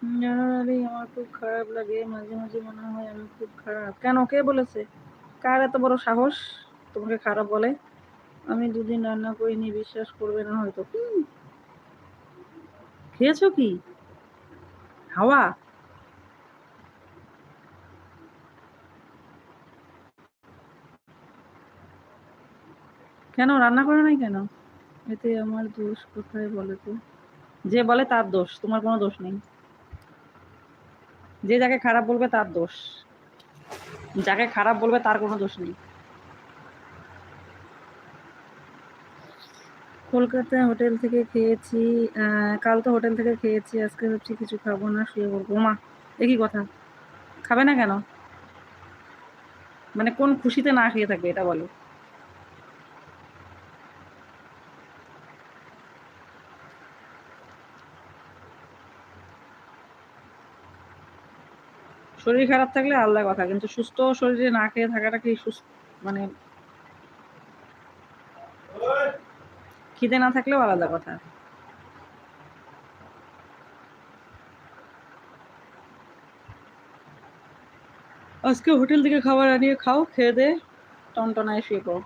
Generally আমার খুব খারাপ লাগে, মাঝে মাঝে মনে হয় আমি খুব খারাপ। কেন, কে বলেছে? কার এত বড় সাহস তোমাকে খারাপ বলে? আমি দুদিন রান্না করিনি, বিশ্বাস করবে না হয়তো। খেয়েছো কি? হাওয়া? কেন রান্না করে নাই কেন? এতে আমার দোষ কোথায় বলো তো? যে বলে তার দোষ, তোমার কোনো দোষ নেই। যে যাকে খারাপ বলবে তার দোষ, যাকে খারাপ বলবে তার কোনো দোষ নেই। কলকাতায় হোটেল থেকে খেয়েছি। কাল তো হোটেল থেকে খেয়েছি, আজকে ভাবছি কিছু খাবো না, শুয়ে পড়বো। মা, একই কথা। খাবে না কেন? মানে কোন খুশিতে না খেয়ে থাকবে এটা বলো? শরীর খারাপ থাকলে আলাদা কথা, কিন্তু সুস্থ শরীরে না খেয়ে থাকাটা কি সুস্থ? মানে খিদে না থাকলেও আলাদা কথা। আজকে হোটেল থেকে খাবার আনিয়ে খাও, খেয়ে দে টনটনায় শুয়ে পড়ো।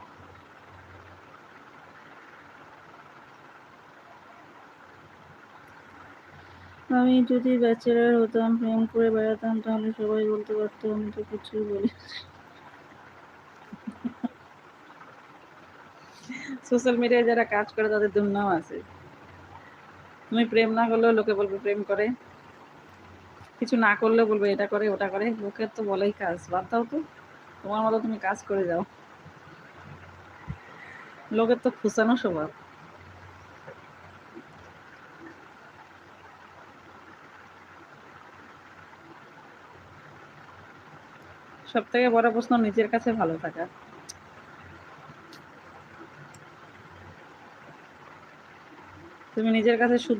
আমি যদি ব্যাচেলার হতাম, প্রেম করে বেড়াতাম, তাহলে সবাই বলতে পারতো আমি তো কিছুই বলি। সোশ্যাল মিডিয়ায় যারা কাজ করে তাদের দুর্নাম আছে। তুমি প্রেম না করলেও লোকে বলবে প্রেম করে, কিছু না করলেও বলবে এটা করে ওটা করে। লোকের তো বলেই কাজ, বাদ দাও তো, তোমার মতো তুমি কাজ করে যাও। লোকের তো খুসানো স্বভাব। সব থেকে বড় প্রশ্ন নিজের কাছে ভালো থাকা। তুমি নিজের কাছে শুদ্ধ